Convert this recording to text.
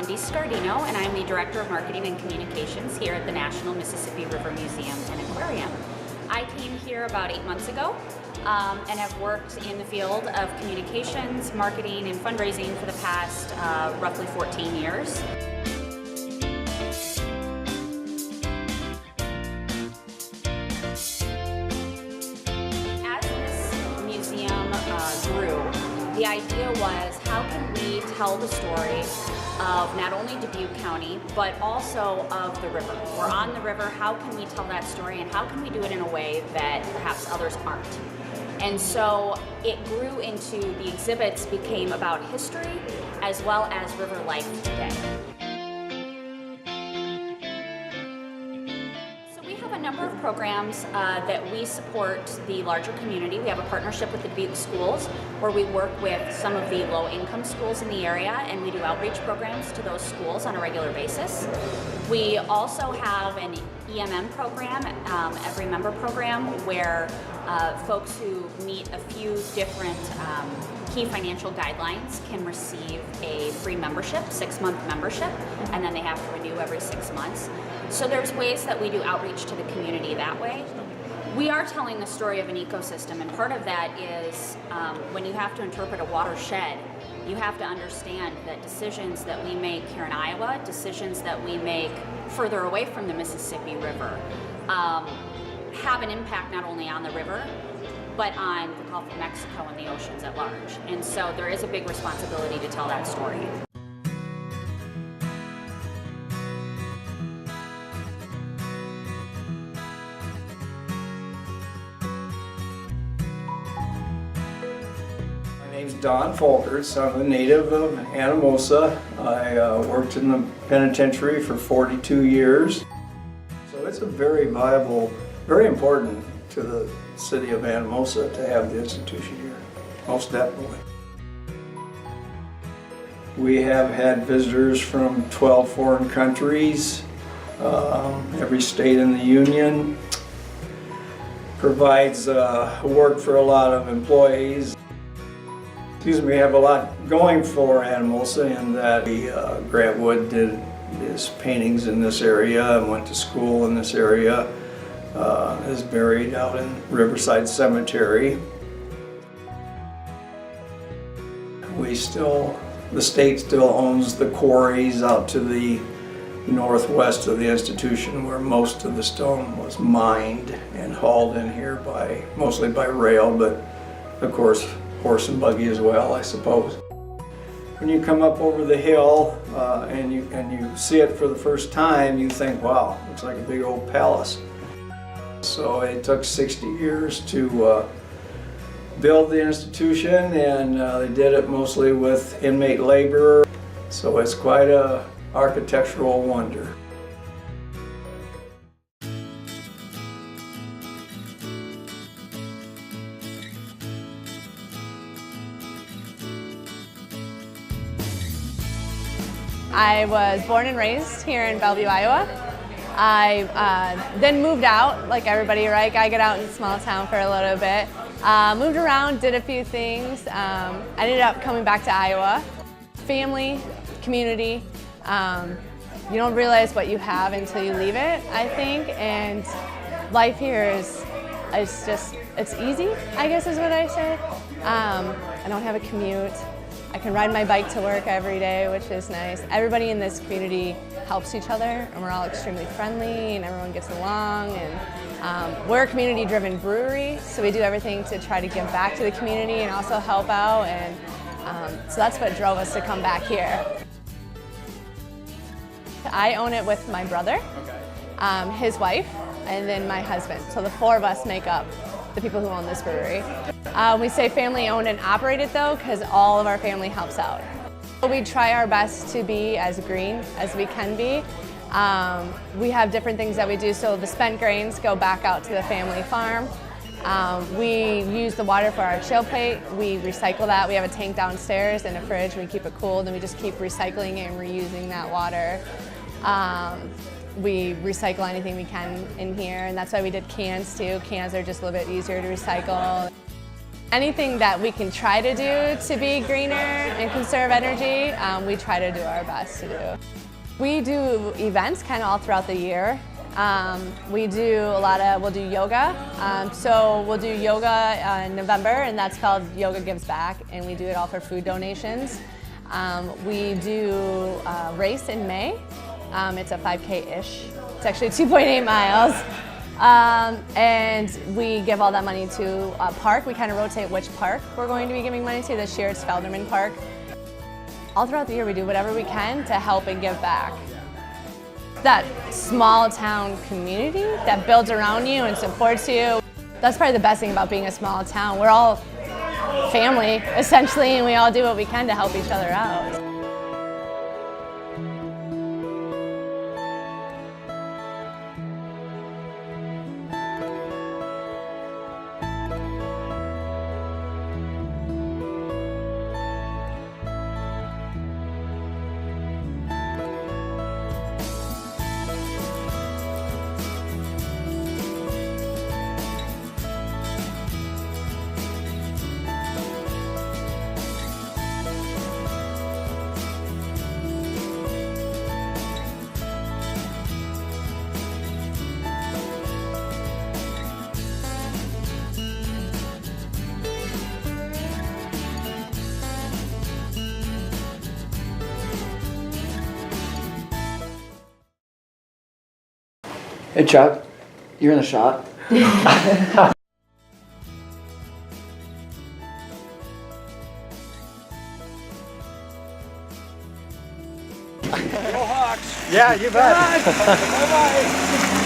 Wendy Scardino, and I'm the Director of Marketing and Communications here at the National Mississippi River Museum and Aquarium. I came here about 8 months ago and have worked in the field of communications, marketing, and fundraising for the past roughly 14 years. As this museum grew, the idea was, how can we tell the story of not only Dubuque County, but also of the river? We're on the river, how can we tell that story, and how can we do it in a way that perhaps others aren't? And so it grew into, the exhibits became about history as well as river life today. We have a number of programs that we support the larger community. We have a partnership with the Dubuque Schools where we work with some of the low-income schools in the area, and we do outreach programs to those schools on a regular basis. We also have an EMM program, every member program, where folks who meet a few different key financial guidelines can receive a free membership, 6-month membership, and then they have to renew every 6 months. So there's ways that we do outreach to the community that way. We are telling the story of an ecosystem, and part of that is when you have to interpret a watershed, you have to understand that decisions that we make here in Iowa, decisions that we make further away from the Mississippi River, have an impact not only on the river, but on the Gulf of Mexico and the oceans at large. And so there is a big responsibility to tell that story. My name's Don Folkers. I'm a native of Anamosa. I worked in the penitentiary for 42 years. So it's a very viable, very important to the city of Anamosa to have the institution here, most definitely. We have had visitors from 12 foreign countries, every state in the union. Provides work for a lot of employees. We have a lot going for Anamosa in that Grant Wood did his paintings in this area and went to school in this area. Is buried out in Riverside Cemetery. The state still owns the quarries out to the northwest of the institution, where most of the stone was mined and hauled in here mostly by rail, but of course horse and buggy as well, I suppose. When you come up over the hill and you see it for the first time, you think, wow, looks like a big old palace. So it took 60 years to build the institution, and they did it mostly with inmate labor. So it's quite an architectural wonder. I was born and raised here in Bellevue, Iowa. I then moved out, like everybody, right? I got out in a small town for a little bit. Moved around, did a few things. Ended up coming back to Iowa. Family, community. You don't realize what you have until you leave it, I think. And life here is it's easy, I guess is what I say. I don't have a commute. I can ride my bike to work every day, which is nice. Everybody in this community helps each other, and we're all extremely friendly, and everyone gets along. And we're a community-driven brewery, so we do everything to try to give back to the community and also help out. And so that's what drove us to come back here. I own it with my brother, his wife, and then my husband. So the 4 of us make up the people who own this brewery. We say family owned and operated though, because all of our family helps out. We try our best to be as green as we can be. We have different things that we do, so the spent grains go back out to the family farm. We use the water for our chill plate. We recycle that. We have a tank downstairs and a fridge. We keep it cooled, and we just keep recycling it and reusing that water. We recycle anything we can in here, and that's why we did cans too. Cans are just a little bit easier to recycle. Anything that we can try to do to be greener and conserve energy, we try to do our best to do. We do events kind of all throughout the year. We'll do yoga. So we'll do yoga in November, and that's called Yoga Gives Back, and we do it all for food donations. We do a race in May. It's a 5K-ish. It's actually 2.8 miles. And we give all that money to a park. We kind of rotate which park we're going to be giving money to. This year it's Felderman Park. All throughout the year we do whatever we can to help and give back. That small town community that builds around you and supports you. That's probably the best thing about being a small town. We're all family, essentially, and we all do what we can to help each other out. Hey Chuck, you're in the shot. Go Hawks! Yeah, you bet. Bye-bye.